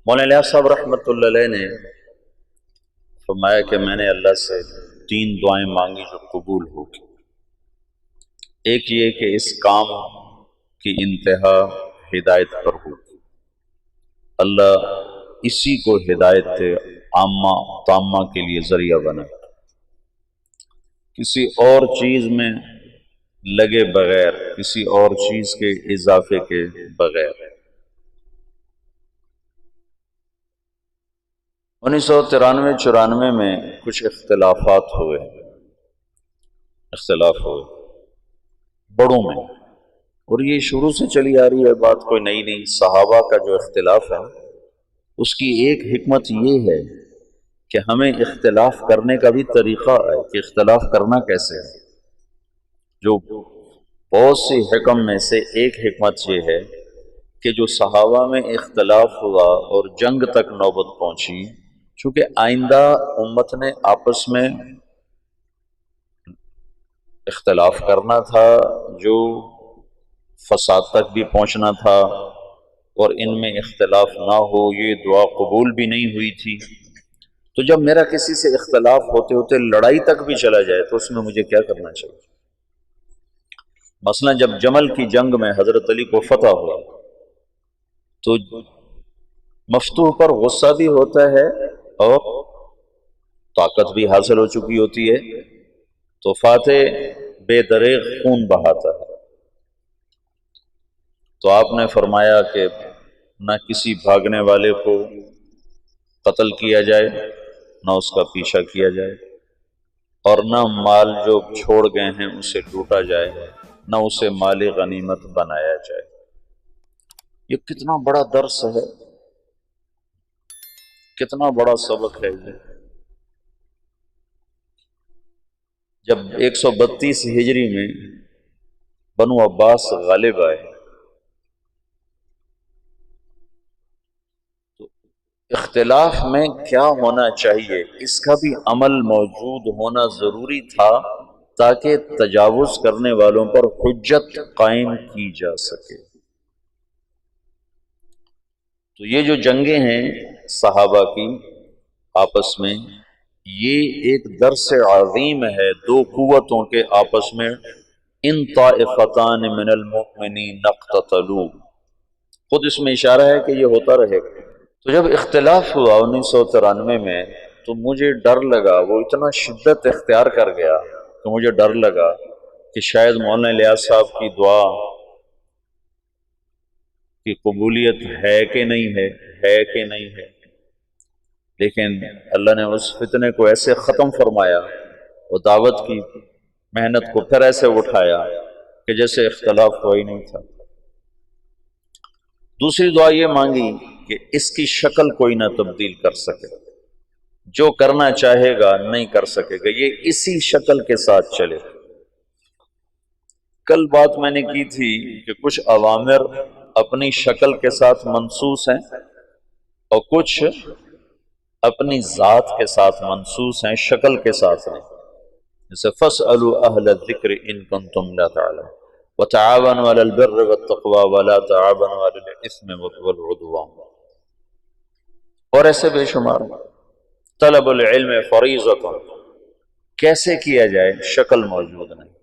مولانا الیاس صاحب رحمۃ اللہ علیہ نے فرمایا کہ میں نے اللہ سے 3 دعائیں مانگی جو قبول ہوگی۔ ایک یہ کہ اس کام کی انتہا ہدایت پر ہوگی، اللہ اسی کو ہدایت عامہ تامہ کے لیے ذریعہ بنائے، کسی اور چیز میں لگے بغیر، کسی اور چیز کے اضافے کے بغیر۔ 1993-94 میں کچھ اختلاف ہوئے بڑوں میں، اور یہ شروع سے چلی آ رہی ہے بات، کوئی نئی نہیں۔ صحابہ کا جو اختلاف ہے اس کی ایک حکمت یہ ہے کہ ہمیں اختلاف کرنے کا بھی طریقہ ہے کہ اختلاف کرنا کیسے ہے۔ جو بہت سی حکم میں سے ایک حکمت یہ ہے کہ جو صحابہ میں اختلاف ہوا اور جنگ تک نوبت پہنچی، چونکہ آئندہ امت نے آپس میں اختلاف کرنا تھا، جو فساد تک بھی پہنچنا تھا، اور ان میں اختلاف نہ ہو یہ دعا قبول بھی نہیں ہوئی تھی۔ تو جب میرا کسی سے اختلاف ہوتے ہوتے لڑائی تک بھی چلا جائے تو اس میں مجھے کیا کرنا چاہیے؟ مثلا جب جمل کی جنگ میں حضرت علی کو فتح ہوا تو مفتوح پر غصہ بھی ہوتا ہے اور طاقت بھی حاصل ہو چکی ہوتی ہے، تو فاتح بے دریغ خون بہاتا ہے۔ تو آپ نے فرمایا کہ نہ کسی بھاگنے والے کو قتل کیا جائے، نہ اس کا پیچھا کیا جائے، اور نہ مال جو چھوڑ گئے ہیں اسے لوٹا جائے، نہ اسے مال غنیمت بنایا جائے۔ یہ کتنا بڑا درس ہے، کتنا بڑا سبق ہے یہ۔ جب 132 ہجری میں بنو عباس غالب آئے تو اختلاف میں کیا ہونا چاہیے اس کا بھی عمل موجود ہونا ضروری تھا تاکہ تجاوز کرنے والوں پر حجت قائم کی جا سکے۔ تو یہ جو جنگیں ہیں صحابہ کی آپس میں، یہ ایک درس عظیم ہے دو قوتوں کے آپس میں۔ ان طائفتان من المؤمنین اقتتلوا، خود اس میں اشارہ ہے کہ یہ ہوتا رہے گا۔ تو جب اختلاف ہوا 1993 میں تو مجھے ڈر لگا، وہ اتنا شدت اختیار کر گیا کہ مجھے ڈر لگا کہ شاید مولانا الیاس صاحب کی دعا کی قبولیت ہے کہ نہیں ہے کہ نہیں ہے۔ لیکن اللہ نے اس فتنے کو ایسے ختم فرمایا، وہ دعوت کی محنت کو پھر ایسے اٹھایا کہ جیسے اختلاف کوئی نہیں تھا۔ دوسری دعا یہ مانگی کہ اس کی شکل کوئی نہ تبدیل کر سکے، جو کرنا چاہے گا نہیں کر سکے گا، یہ اسی شکل کے ساتھ چلے۔ کل بات میں نے کی تھی کہ کچھ اوامر اپنی شکل کے ساتھ منسوس ہیں اور کچھ اپنی ذات کے ساتھ منسوس ہیں، شکل کے ساتھ نہیں۔ جیسے فَاسْأَلُوا أَهْلَ الذِّكْرِ إِن كُنتُمْ لَا تَعْلَمُونَ وَتَعَاوَنُوا عَلَى الْبِرِّ وَالتَّقْوَى وَلَا تَعَاوَنُوا عَلَى الْإِثْمِ وَالْعُدْوَانِ، اور ایسے بے شمار۔ طلب العلم فریضۃ، کیسے کیا جائے شکل موجود نہیں۔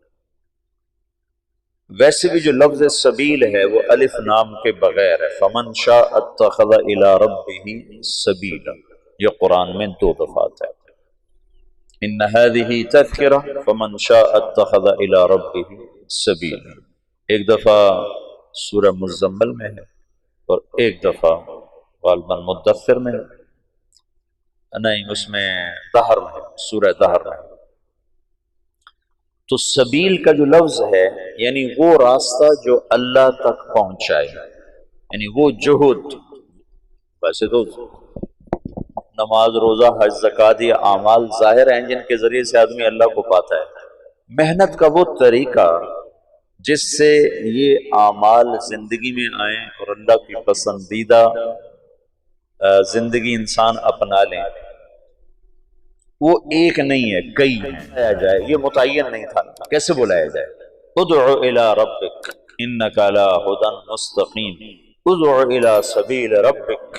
ویسے بھی جو لفظ سبیل ہے وہ الف نام کے بغیر ہے، فمن شاء اتخذ الی ربہ سبیلا، یہ قرآن میں 2 دفعہ ہے۔ ان هذه تذکرہ فمن شاء اتخذ الی ربہ سبیلا، ایک دفعہ سورہ مزمل میں ہے اور ایک دفعہ غالباً مدثر میں ہے، نہیں اس میں دہر میں ہے، سورہ دہر میں ہے۔ تو سبیل کا جو لفظ ہے یعنی وہ راستہ جو اللہ تک پہنچائے، یعنی وہ جہد۔ ویسے تو نماز، روزہ، حج، زکوٰۃ یہ اعمال ظاہر ہیں جن کے ذریعے سے آدمی اللہ کو پاتا ہے۔ محنت کا وہ طریقہ جس سے یہ اعمال زندگی میں آئیں اور اللہ کی پسندیدہ زندگی انسان اپنا لیں، وہ ایک نہیں ہے، کئی ہیں۔ بلایا جائے یہ متعین نہیں تھا، کیسے بلایا جائے؟ ادعو الی ربک انک علی ھدی مستقیم، ادعو الی سبیل ربک،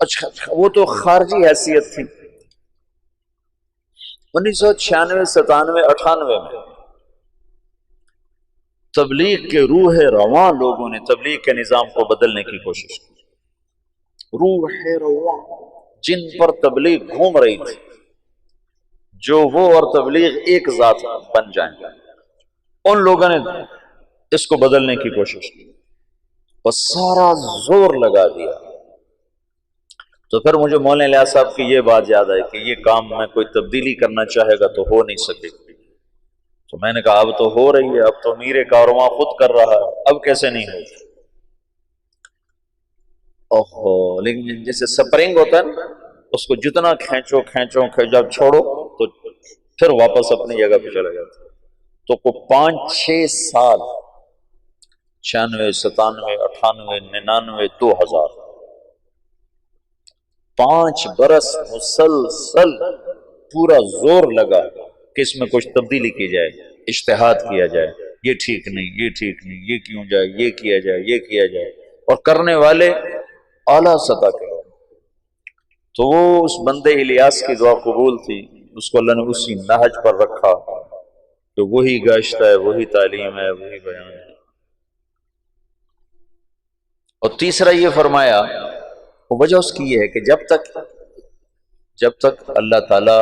اچھا وہ تو خارجی حیثیت تھی۔ 1996 97 98 میں تبلیغ کے روح رواں لوگوں نے تبلیغ کے نظام کو بدلنے کی کوشش کی۔ روح رواں جن پر تبلیغ گھوم رہی تھی، جو وہ اور تبلیغ ایک ذات بن جائیں، ان لوگوں نے اس کو بدلنے کی کوشش کی اور سارا زور لگا دیا۔ تو پھر مجھے مولانا الیاس صاحب کی یہ بات یاد آئی کہ یہ کام میں کوئی تبدیلی کرنا چاہے گا تو ہو نہیں سکے گی۔ تو میں نے کہا اب تو ہو رہی ہے، اب تو امیر کارواں خود کر رہا ہے، اب کیسے نہیں ہوگی؟ اوہو، لیکن جیسے سپرنگ ہوتا ہے نا، اس کو جتنا کھینچو کھینچو جب چھوڑو تو پھر واپس اپنی جگہ پہ چلا جاتا ہے۔ تو کو 5-6 سال 96 97 98 99 2000 5 برس مسلسل پورا زور لگا کہ اس میں کچھ تبدیلی کی جائے، اجتہاد کیا جائے، یہ ٹھیک نہیں، یہ ٹھیک نہیں، یہ کیوں جائے، یہ کیا جائے، یہ کیا جائے، اور کرنے والے اعلیٰ سطح کے لوگ۔ تو وہ اس بندے الیاس کی دعا قبول تھی، اس کو اللہ نے اسی نہج پر رکھا کہ وہی گشت ہے، وہی تعلیم ہے، وہی بیان ہے۔ اور تیسرا یہ فرمایا، وجہ اس کی یہ ہے کہ جب تک اللہ تعالی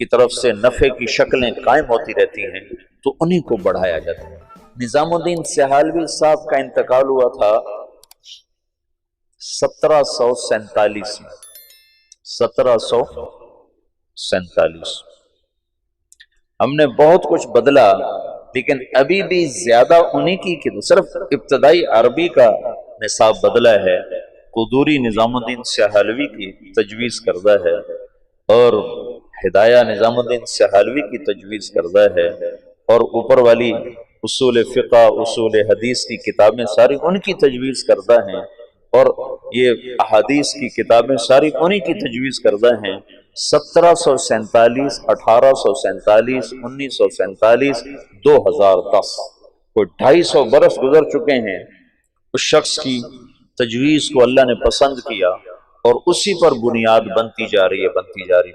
کی طرف سے نفع کی شکلیں قائم ہوتی رہتی ہیں تو انہیں کو بڑھایا جاتا ہے۔ نظام الدین سہالوی صاحب کا انتقال ہوا تھا 1747 میں، 1747۔ ہم نے بہت کچھ بدلا، لیکن ابھی بھی زیادہ انہی کی صرف ابتدائی عربی کا نصاب بدلا ہے، قدوری نظام الدین سہالوی کی تجویز کردہ ہے، اور ہدایہ نظام الدین سہالوی کی تجویز کردہ ہے، اور اوپر والی اصول فقہ، اصول حدیث کی کتابیں ساری ان کی تجویز کردہ ہیں، اور یہ احادیث کی کتابیں ساری انہی کی تجویز کردہ ہیں۔ 1747 1847 1947 2010 کوئی 250 برس گزر چکے ہیں۔ اس شخص کی تجویز کو اللہ نے پسند کیا اور اسی پر بنیاد بنتی جا رہی ہے، بنتی جا رہی ہے۔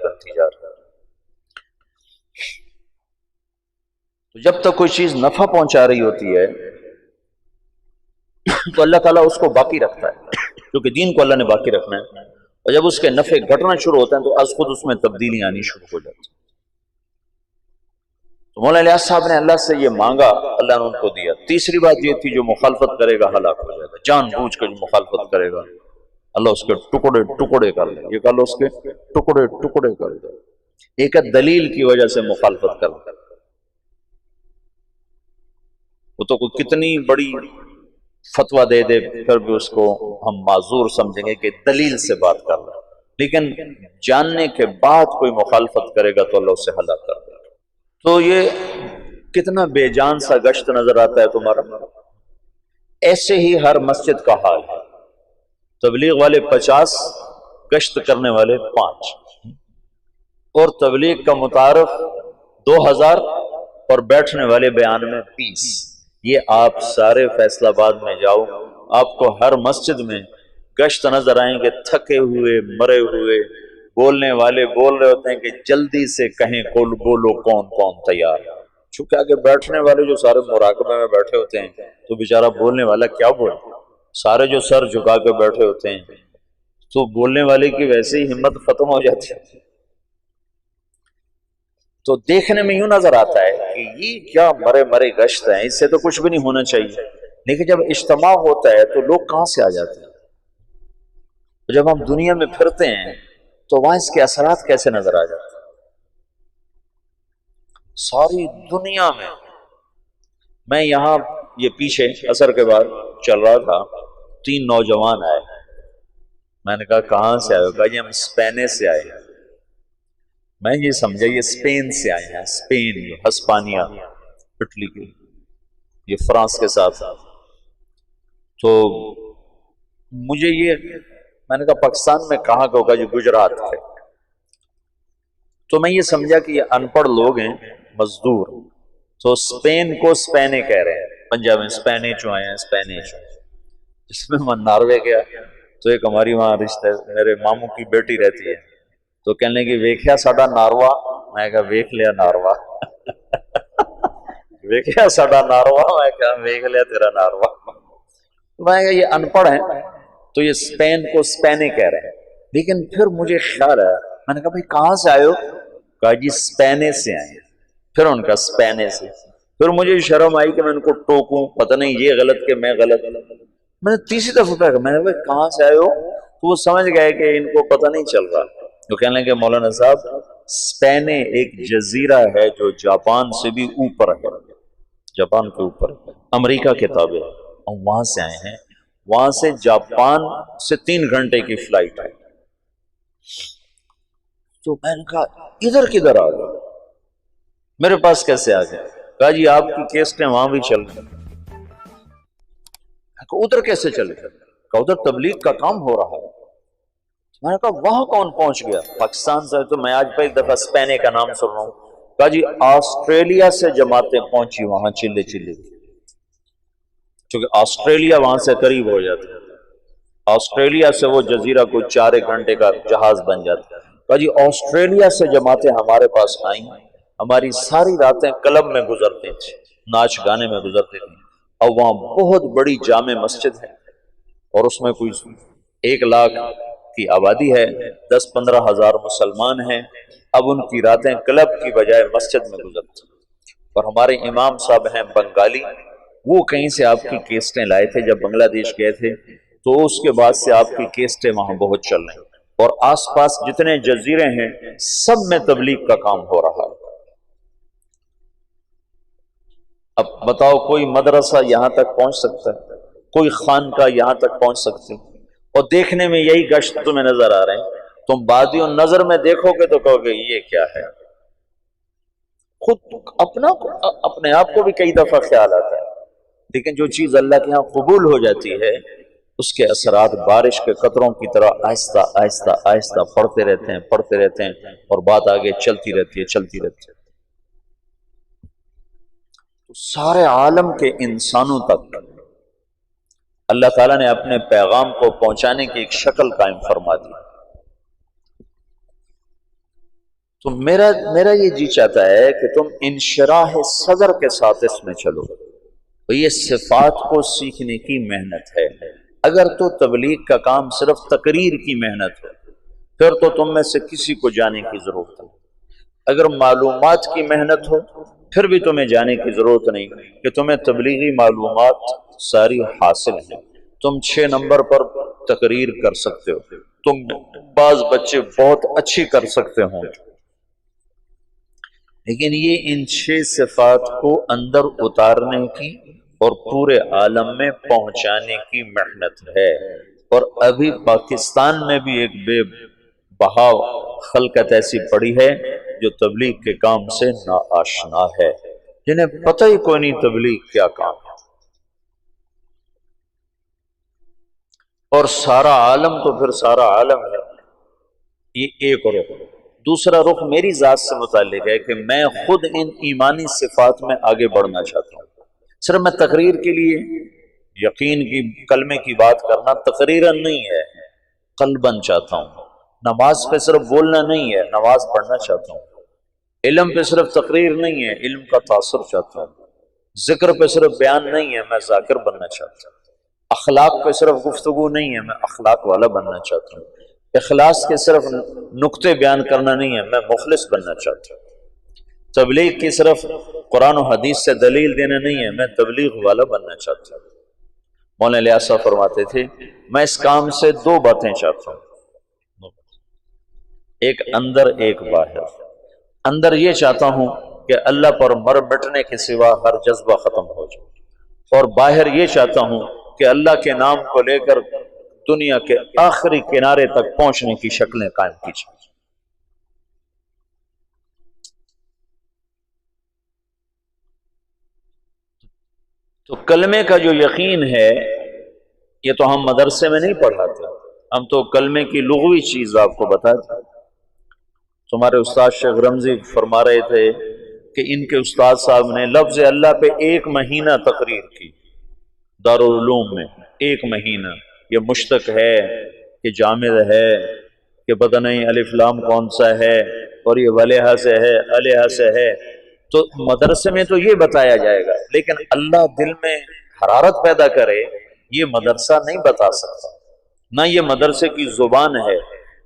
تو جب تک کوئی چیز نفع پہنچا رہی ہوتی ہے تو اللہ تعالیٰ اس کو باقی رکھتا ہے، کیونکہ دین کو اللہ نے باقی رکھنا ہے، اور جب اس کے نفع گھٹنا شروع ہوتے ہیں تو از خود اس میں تبدیلی آنی شروع ہو جاتی ہے۔ تو مولانا الیاس صاحب نے اللہ سے یہ مانگا، اللہ نے ان کو دیا۔ تیسری بات یہ تھی جو مخالفت کرے گا ہلاک ہو جائے گا، جان بوجھ کر جو مخالفت کرے گا اللہ اس کے ٹکڑے ٹکڑے کر دے، یہ کہا اس کے ٹکڑے ٹکڑے کر دے۔ ایک دلیل کی وجہ سے مخالفت کر دے، وہ تو کوئی کتنی بڑی فتویٰ دے دے پھر بھی اس کو ہم معذور سمجھیں گے کہ دلیل سے بات کر رہا ہے، لیکن جاننے کے بعد کوئی مخالفت کرے گا تو اللہ اسے ہلاک کر دے گا۔ تو یہ کتنا بے جان سا گشت نظر آتا ہے تمہارا؟ ایسے ہی ہر مسجد کا حال ہے، تبلیغ والے 50، گشت کرنے والے 5، اور تبلیغ کا متعارف 2000 اور بیٹھنے والے بیان میں 20۔ یہ آپ سارے فیصل آباد میں جاؤ، آپ کو ہر مسجد میں گشت نظر آئیں گے، تھکے ہوئے، مرے ہوئے، بولنے والے بول رہے ہوتے ہیں کہ جلدی سے کہیں کل بولو کون کون تیار، چونکہ آگے بیٹھنے والے جو سارے مراقبے میں بیٹھے ہوتے ہیں تو بیچارہ بولنے والا کیا بولے، سارے جو سر جھکا کے بیٹھے ہوتے ہیں تو بولنے والے کی ویسے ہی ہمت ختم ہو جاتی ہے۔ تو دیکھنے میں یوں نظر آتا ہے کہ یہ کیا مرے مرے گشت ہیں، اس سے تو کچھ بھی نہیں ہونا چاہیے، لیکن جب اجتماع ہوتا ہے تو لوگ کہاں سے آ جاتے ہیں؟ جب ہم دنیا میں پھرتے ہیں تو وہاں اس کے اثرات کیسے نظر آ جاتے ہیں؟ ساری دنیا میں یہاں یہ پیچھے عصر کے بعد چل رہا تھا، 3 نوجوان آئے، میں نے کہا کہاں سے آئے ہو؟ کہا یہ ہم اسپین سے آئے ہیں۔ میں یہ سمجھا یہ اسپین سے آئے ہیں، اسپین، ہسپانیہ، اٹلی کی، یہ فرانس کے ساتھ۔ تو مجھے یہ میں نے کہا پاکستان میں کہاں کا ہوگا؟ جو گجرات ہے۔ تو میں یہ سمجھا کہ یہ ان پڑھ لوگ ہیں، مزدور، تو اسپین کو اسپینے کہہ رہے ہیں، پنجاب میں اسپینے چو آئے ہیں، اسپینے چو۔ جس میں میں ناروے گیا تو ایک ہماری وہاں رشتے میرے ماموں کی بیٹی رہتی ہے، تو کہنے لگی ویکھیا ساڈا ناروا، میں کہا ویکھ لیا ناروا ویکھیا ساڈا ناروا، میں کہا ویکھ لیا تیرا ناروا۔ میں کہا یہ ان پڑھ ہیں تو یہ اسپین کو اسپینی کہہ رہے ہیں، لیکن پھر مجھے خیال ہے، میں نے کہا بھائی کہاں سے آئے ہو؟ کہا جی اسپینے سے آئے ہیں۔ پھر ان کا اسپینے سے، پھر مجھے شرم آئی کہ میں ان کو ٹوکوں، پتہ نہیں یہ غلط کہ میں غلط۔ میں نے تیسری دفعہ کہا، میں نے کہا کہاں سے آئے ہو؟ تو وہ سمجھ گئے کہ ان کو پتہ نہیں چل رہا، تو کہنے لگے مولانا صاحب اسپینے ایک جزیرہ ہے جو جاپان سے بھی اوپر ہے، جاپان کے اوپر امریکہ کے تابع، اور وہاں سے آئے ہیں، وہاں سے جاپان سے 3 گھنٹے کی فلائٹ ہے۔ تو میں نے کہا ادھر کدھر آ گئے، میرے پاس کیسے آ گئے؟ کہا جی آپ کی کیسٹیں وہاں بھی چل گئی۔ ادھر کیسے چل گئے؟ کہا ادھر تبلیغ کا کام ہو رہا ہے۔ میں نے کہا وہاں کون پہنچ گیا؟ پاکستان سے تو میں آج پہلی دفعہ اسپینے کا نام سن رہا ہوں۔ کہا جی آسٹریلیا سے جماعتیں پہنچی وہاں چلے چلے، چونکہ آسٹریلیا وہاں سے قریب ہو جاتا ہے، آسٹریلیا سے وہ جزیرہ کوئی 4 گھنٹے کا جہاز بن جاتا ہے۔ کہا جی آسٹریلیا سے جماعتیں ہمارے پاس آئیں، ہماری ساری راتیں کلب میں گزرتی تھی، ناچ گانے میں گزرتی تھی، اور وہاں بہت بڑی جامع مسجد ہے اور اس میں کوئی 1 لاکھ کی آبادی ہے، 10-15 ہزار مسلمان ہیں۔ اب ان کی راتیں کلب کی بجائے مسجد میں گزرتی، اور ہمارے امام صاحب ہیں بنگالی، وہ کہیں سے آپ کی کیسٹیں لائے تھے جب بنگلہ دیش گئے تھے، تو اس کے بعد سے آپ کی کیسٹیں وہاں بہت چل رہی ہیں، اور آس پاس جتنے جزیرے ہیں سب میں تبلیغ کا کام ہو رہا ہے۔ اب بتاؤ کوئی مدرسہ یہاں تک پہنچ سکتا ہے؟ کوئی خانقاہ یہاں تک پہنچ سکتی؟ اور دیکھنے میں یہی گشت تمہیں نظر آ رہے ہیں، تم بادی و نظر میں دیکھو گے تو کہو گے یہ کیا ہے۔ خود اپنے آپ کو بھی کئی دفعہ خیال آتا ہے، لیکن جو چیز اللہ کے ہاں قبول ہو جاتی ہے اس کے اثرات بارش کے قطروں کی طرح آہستہ آہستہ آہستہ پڑتے رہتے ہیں اور بات آگے چلتی رہتی ہے۔ تو سارے عالم کے انسانوں تک اللہ تعالیٰ نے اپنے پیغام کو پہنچانے کی ایک شکل قائم فرما دی۔ تو میرا یہ جی چاہتا ہے کہ تم انشراح صدر کے ساتھ اس میں چلو۔ تو یہ صفات کو سیکھنے کی محنت ہے۔ اگر تو تبلیغ کا کام صرف تقریر کی محنت ہے پھر تو تم میں سے کسی کو جانے کی ضرورت نہیں۔ اگر معلومات کی محنت ہو پھر بھی تمہیں جانے کی ضرورت نہیں کہ تمہیں تبلیغی معلومات ساری حاصل ہیں، تم 6 نمبر پر تقریر کر سکتے ہو، تم بعض بچے بہت اچھی کر سکتے ہوں، لیکن یہ ان 6 صفات کو اندر اتارنے کی اور پورے عالم میں پہنچانے کی محنت ہے۔ اور ابھی پاکستان میں بھی ایک بے بہا خلقت ایسی پڑی ہے جو تبلیغ کے کام سے ناآشنا ہے، جنہیں پتہ ہی کوئی نہیں تبلیغ کیا کام ہے۔ اور سارا عالم تو پھر سارا عالم ہے، یہ ایک رخ۔ دوسرا رخ میری ذات سے متعلق ہے کہ میں خود ان ایمانی صفات میں آگے بڑھنا چاہتا ہوں۔ صرف میں تقریر کے لیے یقین کی کلمے کی بات کرنا تقریراً نہیں ہے، قلباً چاہتا ہوں۔ نماز پہ صرف بولنا نہیں ہے، نماز پڑھنا چاہتا ہوں۔ علم پہ صرف تقریر نہیں ہے، علم کا تاثر چاہتا ہوں۔ ذکر پہ صرف بیان نہیں ہے، میں ذاکر بننا چاہتا ہوں۔ اخلاق پہ صرف گفتگو نہیں ہے، میں اخلاق والا بننا چاہتا ہوں۔ اخلاص کے صرف نقطے بیان کرنا نہیں ہے، میں مخلص بننا چاہتا ہوں۔ تبلیغ کی صرف قرآن و حدیث سے دلیل دینا نہیں ہے، میں تبلیغ والا بننا چاہتا ہوں۔ مولانا الیاس صاحب فرماتے تھے میں اس کام سے 2 باتیں چاہتا ہوں، ایک اندر ایک باہر۔ اندر یہ چاہتا ہوں کہ اللہ پر مر مٹنے کے سوا ہر جذبہ ختم ہو جائے، اور باہر یہ چاہتا ہوں کہ اللہ کے نام کو لے کر دنیا کے آخری کنارے تک پہنچنے کی شکلیں قائم کی جائیں۔ تو کلمے کا جو یقین ہے یہ تو ہم مدرسے میں نہیں پڑھاتے، ہم تو کلمے کی لغوی چیز آپ کو بتاتے۔ تمہارے استاد شیخ رمزی فرما رہے تھے کہ ان کے استاد صاحب نے لفظ اللہ پہ 1 مہینہ تقریر کی دارالعلوم میں، 1 مہینہ، یہ مشتق ہے کہ جامد ہے کہ پتہ نہیں الف لام کون سا ہے اور یہ ولیحہ سے ہے علیحہ سے ہے، تو مدرسے میں تو یہ بتایا جائے گا، لیکن اللہ دل میں حرارت پیدا کرے یہ مدرسہ نہیں بتا سکتا، نہ یہ مدرسے کی زبان ہے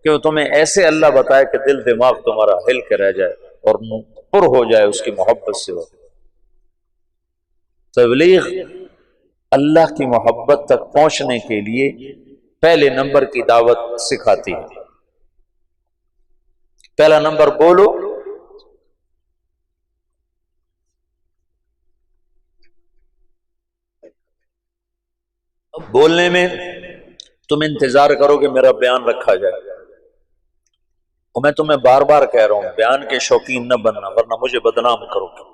کہ وہ تمہیں ایسے اللہ بتائے کہ دل دماغ تمہارا ہل کے رہ جائے اور پر ہو جائے اس کی محبت سے۔ تبلیغ اللہ کی محبت تک پہنچنے کے لیے پہلے نمبر کی دعوت سکھاتی ہے۔ پہلا نمبر بولو، بولنے میں تم انتظار کرو کہ میرا بیان رکھا جائے، اور میں تمہیں بار بار کہہ رہا ہوں بیان کے شوقین نہ بننا ورنہ مجھے بدنام کرو گے۔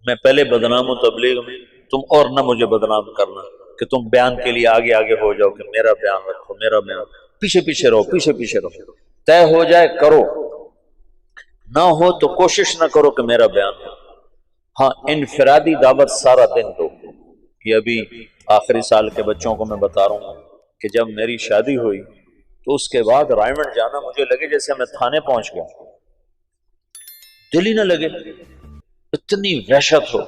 میں پہلے بدنام ہوں تبلیغ میں، تم اور نہ مجھے بدنام کرنا کہ تم بیان کے لیے آگے آگے ہو جاؤ کہ میرا بیان رکھو، میرا بیان، پیچھے پیچھے رہو، پیچھے پیچھے رہو، طے ہو جائے کرو، نہ ہو تو کوشش نہ کرو کہ میرا بیان ہو۔ ہاں انفرادی دعوت سارا دن دو۔ یہ ابھی آخری سال کے بچوں کو میں بتا رہا ہوں کہ جب میری شادی ہوئی تو اس کے بعد رائمنڈ جانا مجھے لگے جیسے میں تھانے پہنچ گیا، دل ہی نہ لگے، اتنی وحشت ہو۔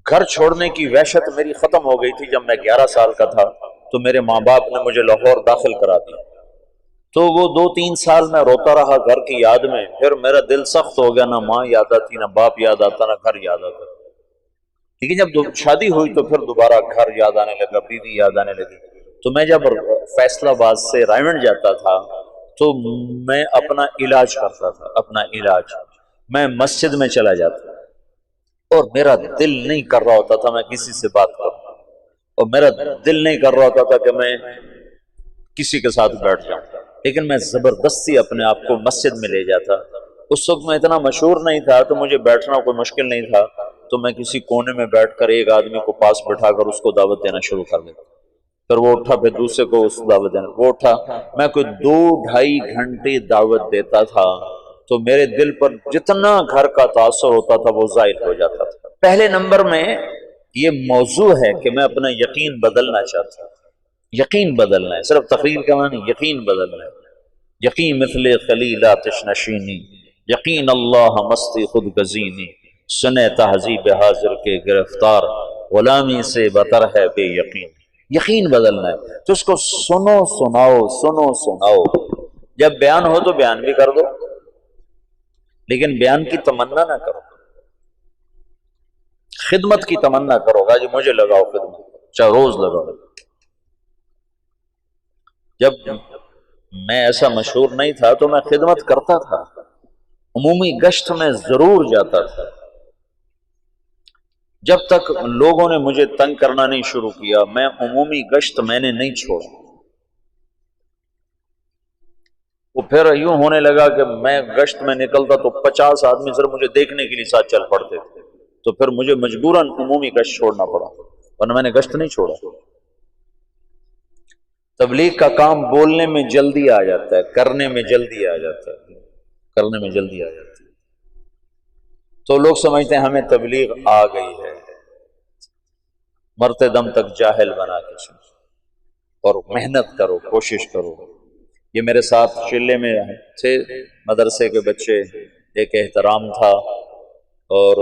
گھر چھوڑنے کی وحشت میری ختم ہو گئی تھی جب میں 11 سال کا تھا تو میرے ماں باپ نے مجھے لاہور داخل کرا دیا، تو وہ 2-3 سال میں روتا رہا گھر کی یاد میں، پھر میرا دل سخت ہو گیا، نہ ماں یاد آتی، نہ باپ یاد آتا، نہ گھر یاد آتا۔ لیکن جب شادی ہوئی تو پھر دوبارہ گھر یاد آنے لگا، بیوی یاد آنے لگی۔ تو میں جب فیصل آباد سے رائمنڈ جاتا تھا تو میں اپنا علاج کرتا تھا، اپنا علاج میں مسجد میں چلا جاتا اور میرا دل نہیں کر رہا ہوتا تھا میں کسی سے بات کروں، اور میرا دل نہیں کر رہا ہوتا تھا کہ میں کسی کے ساتھ بیٹھ جاؤں، لیکن میں زبردستی اپنے آپ کو مسجد میں لے جاتا۔ اس وقت میں اتنا مشہور نہیں تھا تو مجھے بیٹھنا کوئی مشکل نہیں تھا، تو میں کسی کونے میں بیٹھ کر ایک آدمی کو پاس بٹھا کر اس کو دعوت دینا شروع کر دیتا، پھر وہ اٹھا، پھر دوسرے کو اس دعوت دینا، وہ اٹھا، میں کوئی 2-2.5 گھنٹے دعوت دیتا تھا تو میرے دل پر جتنا گھر کا تاثر ہوتا تھا وہ زائل ہو جاتا تھا۔ پہلے نمبر میں یہ موضوع ہے کہ میں اپنا یقین بدلنا چاہتا ہوں، یقین بدلنا ہے، صرف تقریر کا معنی یقین بدلنا ہے۔ یقین مثل خلیل آتش نشینی، یقین اللہ مستی خود گزینی، سنے تہذیب حاضر کے گرفتار، غلامی سے بتر ہے بے یقین۔ یقین بدلنا ہے تو اس کو سنو سناؤ، سنو سناؤ۔ جب بیان ہو تو بیان بھی کر دو، لیکن بیان کی تمنا نہ کرو، خدمت کی تمنا کرو گا جو مجھے لگاؤ خدمت، چاہے روز لگاؤ۔ جب میں ایسا مشہور نہیں تھا تو میں خدمت کرتا تھا، عمومی گشت میں ضرور جاتا تھا، جب تک لوگوں نے مجھے تنگ کرنا نہیں شروع کیا میں عمومی گشت میں نے نہیں چھوڑا۔ وہ پھر یوں ہونے لگا کہ میں گشت میں نکلتا تو 50 آدمی صرف مجھے دیکھنے کے لیے ساتھ چل پڑتے تھے، تو پھر مجھے مجبوراً عمومی گشت چھوڑنا پڑا، ورنہ میں نے گشت نہیں چھوڑا۔ تبلیغ کا کام بولنے میں جلدی آ جاتا ہے، کرنے میں جلدی آ جاتا ہے، کرنے میں جلدی آ جاتا ہے۔ تو لوگ سمجھتے ہیں ہمیں تبلیغ آ گئی ہے، مرتے دم تک جاہل بنا کے سن، اور محنت کرو، کوشش کرو۔ یہ میرے ساتھ چلے میں تھے مدرسے کے بچے، ایک احترام تھا، اور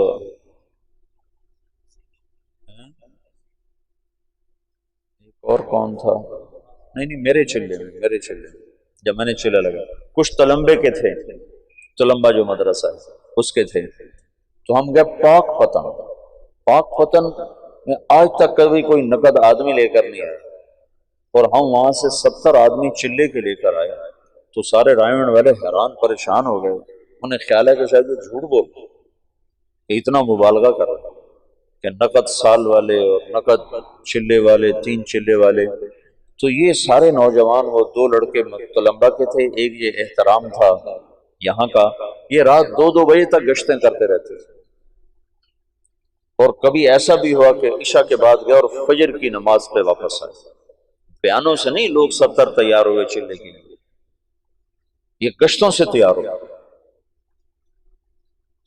کون تھا، نہیں میرے چلے میں جب میں نے چلے لگا، کچھ تلمبے کے تھے، تلمبا جو مدرسہ ہے اس کے تھے، تو ہم گئے پاک پتن میں آج تک کبھی کوئی نقد آدمی لے کر نہیں آیا، اور ہم وہاں سے 70 آدمی چلے کے لے کر آئے، تو سارے رائمنڈ والے حیران پریشان ہو گئے، انہیں خیال ہے کہ شاید وہ جھوٹ بول کہ اتنا مبالغہ کر رہا کہ نقد سال والے اور نقد چلے والے، 3 چلے والے۔ تو یہ سارے نوجوان، وہ 2 لڑکے طلباء کے تھے، ایک یہ احترام تھا یہاں کا، یہ رات 2-2 بجے تک گشتیں کرتے رہتے تھے، اور کبھی ایسا بھی ہوا کہ عشاء کے بعد گئے اور فجر کی نماز پہ واپس آئے۔ بیانوں سے نہیں لوگ 70 تیار ہوئے چلنے کے لیے، یہ گشتوں سے تیار ہو۔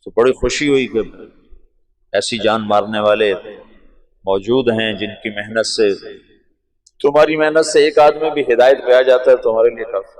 تو بڑی خوشی ہوئی کہ ایسی جان مارنے والے موجود ہیں جن کی محنت سے تمہاری محنت سے ایک آدمی بھی ہدایت پہ آ جاتا ہے تمہارے لیے کافی.